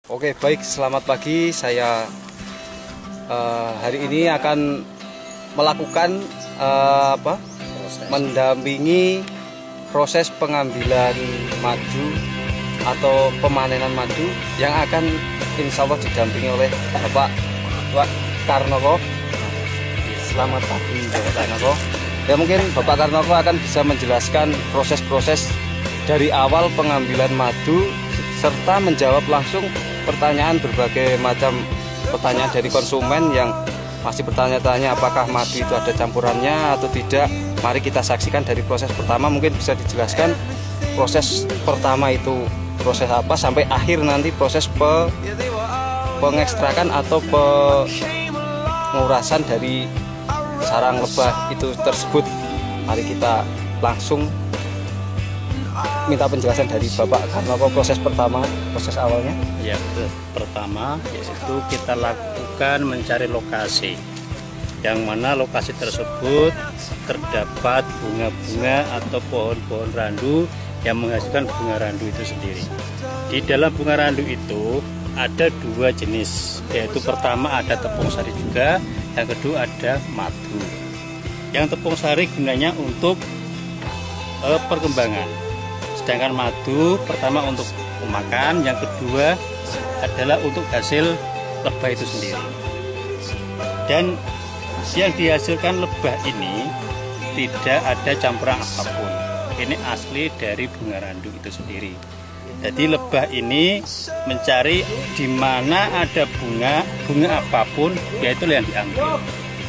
Oke, baik, selamat pagi. Saya hari ini akan melakukan mendampingi proses pengambilan madu atau pemanenan madu yang akan insya Allah didampingi oleh Bapak Karnoko. Selamat pagi Bapak Karnoko. Ya, mungkin Bapak Karnoko akan bisa menjelaskan proses-proses dari awal pengambilan madu serta menjawab langsung pertanyaan, berbagai macam pertanyaan dari konsumen yang masih bertanya-tanya apakah madu itu ada campurannya atau tidak. Mari kita saksikan dari proses pertama. Mungkin bisa dijelaskan proses pertama itu proses apa sampai akhir nanti proses pengekstrakan atau pengurasan dari sarang lebah itu tersebut. Mari kita langsung minta penjelasan dari Bapak Karnoko proses pertama, proses awalnya. Ya, pertama yaitu kita lakukan mencari lokasi yang mana lokasi tersebut terdapat bunga-bunga atau pohon-pohon randu yang menghasilkan bunga randu itu sendiri. Di dalam bunga randu itu ada dua jenis, yaitu pertama ada tepung sari juga, yang kedua ada madu. Yang tepung sari gunanya untuk perkembangan, sedangkan madu pertama untuk memakan, yang kedua adalah untuk hasil lebah itu sendiri. Dan yang dihasilkan lebah ini tidak ada campuran apapun. Ini asli dari bunga randu itu sendiri. Jadi lebah ini mencari di mana ada bunga apapun, yaitu yang diambil.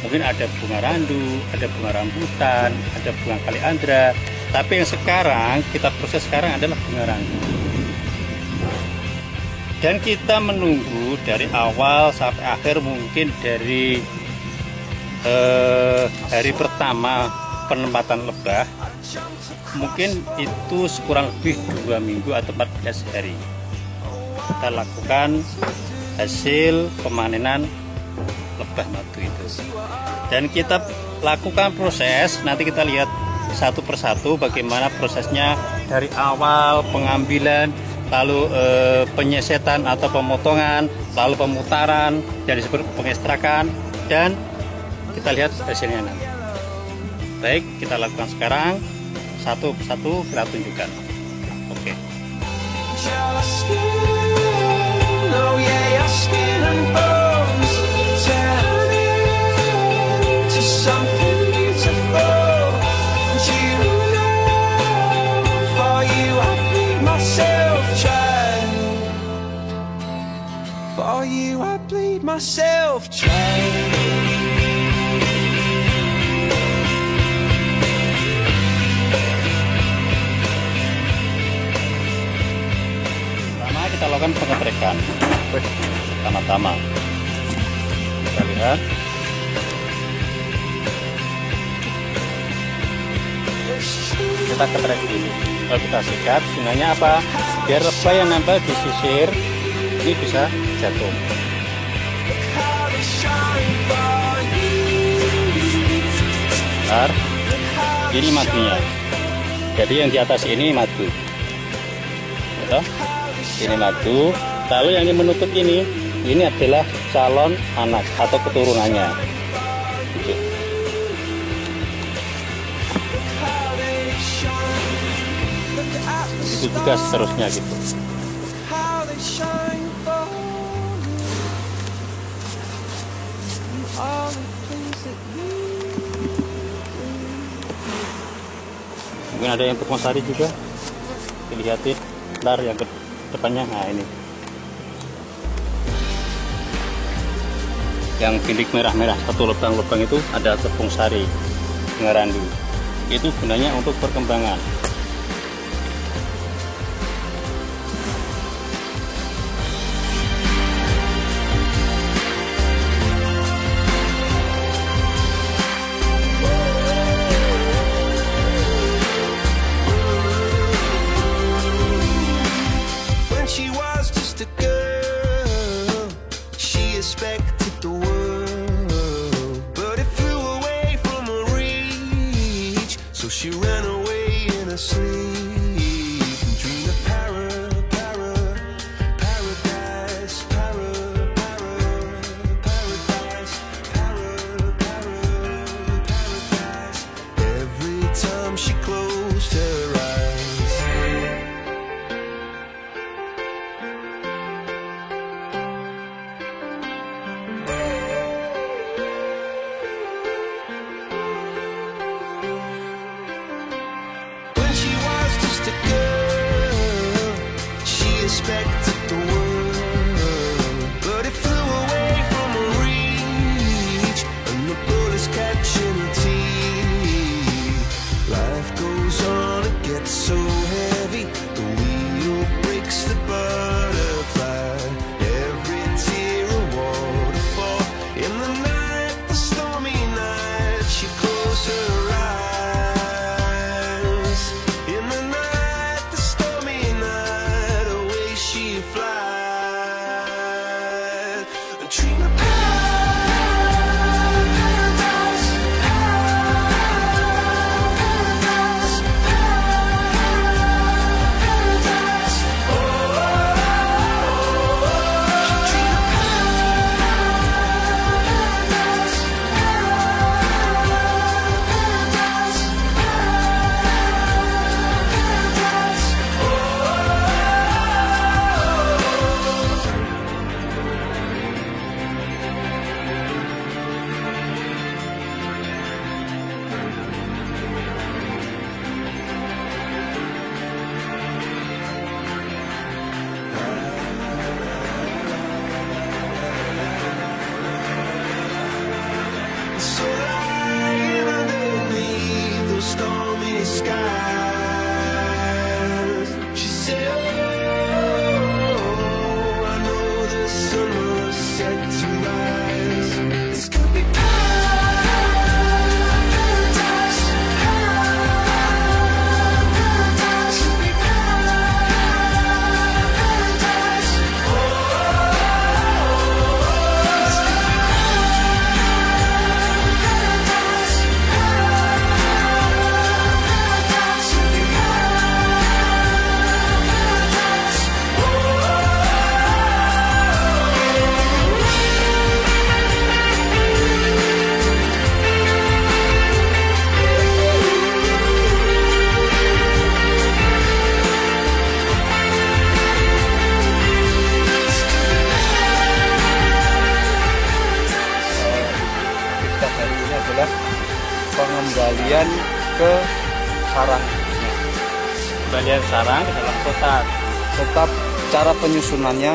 Mungkin ada bunga randu, ada bunga rambutan, ada bunga kaliandra. Tapi yang sekarang kita proses sekarang adalah bunga randu. Dan kita menunggu dari awal sampai akhir, mungkin dari hari pertama penempatan lebah, mungkin itu kurang lebih 2 minggu atau 14 hari. Kita lakukan hasil pemanenan lebah madu itu. Dan kita lakukan proses, nanti kita lihat satu persatu bagaimana prosesnya dari awal pengambilan, lalu penyesetan atau pemotongan, lalu pemutaran, dan disebut pengekstrakan, dan kita lihat hasilnya nanti. Baik, kita lakukan sekarang satu persatu, kita tunjukkan. Oke. For you I bleed myself dry. Pertama kita lakukan pengetrekan. Pertama-tama kita lihat kita ketrek dulu. Kalau kita sikat, gunanya apa? Biar lebah yang nempel di sisir ini bisa jatuh. Bentar. Ini madunya. Jadi yang di atas ini madu. Betul? Ini madu. Lalu yang menutup ini adalah calon anak atau keturunannya. Gitu. Itu juga seterusnya gitu. Mungkin ada yang tepung sari juga, dilihatin. Ntar yang ke depannya, nah ini yang bintik merah-merah, satu lubang-lubang itu ada tepung sari bunga randu. Itu gunanya untuk perkembangan. Expected the world, but it flew away from her reach. So she ran away in her sleep and dreamed of paradise. so heavy, the wheel breaks the butterfly. Every tear a waterfall. In the night, the stormy night, she closed her eyes. In the night, the stormy night, away she flies. A dream of so lying underneath those stormy skies. She said, oh, I know the sun will set to rise. It's gonna be paradise, paradise. It's gonna be paradise. Aktivitas hari ini adalah pengembalian ke sarangnya, Kembalian sarang ke dalam kotak. tetap cara penyusunannya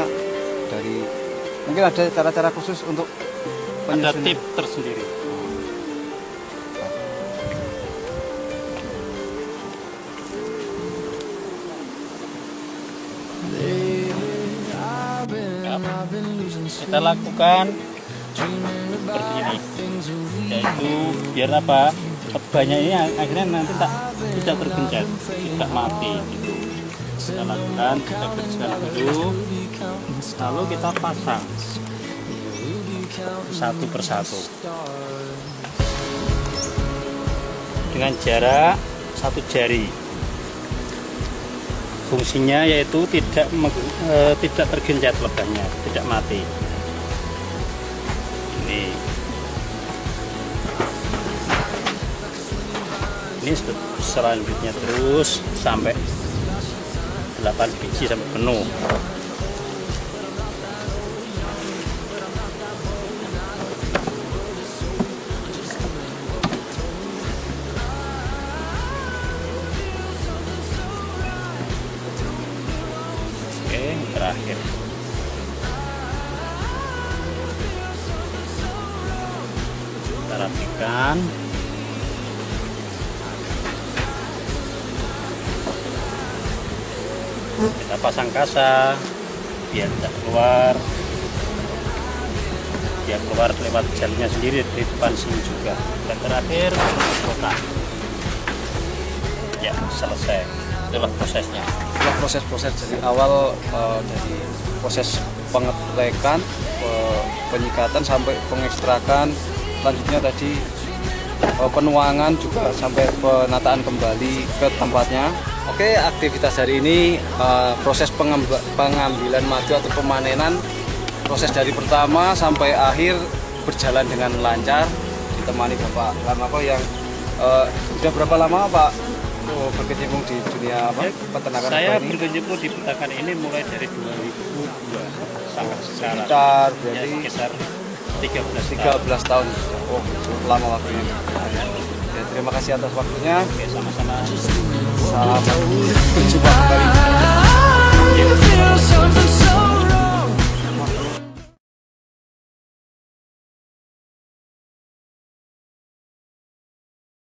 dari mungkin ada cara-cara khusus untuk Ada penyusunan. tip tersendiri. Kita lakukan seperti ini, yaitu biar apa, lebahnya ini akhirnya nanti tidak tergencet, tidak mati gitu. Kita lakukan, kita bersihkan dulu, lalu kita pasang satu persatu dengan jarak 1 jari. Fungsinya yaitu tidak tergencet lebahnya, tidak mati. Ini selanjutnya terus sampai 8 biji sampai penuh. Oke, terakhir. Kita rapikan. Kita pasang kasa biar tidak keluar, biar keluar lewat jalurnya sendiri di depan sini juga. Dan terakhir kotak. Ya, selesai. Itulah prosesnya. Itulah proses-proses dari awal, dari proses pengelekan, penyikatan sampai pengekstrakan, selanjutnya tadi penuangan juga sampai penataan kembali ke tempatnya. Oke, aktivitas hari ini proses pengambilan madu atau pemanenan, proses dari pertama sampai akhir berjalan dengan lancar, ditemani Bapak Karnoko yang sudah berapa lama Pak berkecimpung di dunia peternakan? Saya ini? berkecimpung di peternakan ini mulai dari 2002 sampai sekarang. Sekitar Ya, berarti sekitar 13 13 tahun. Oh, cukup lama waktunya. Ya, terima kasih atas waktunya. Oke, sama-sama. Salam berjumpa.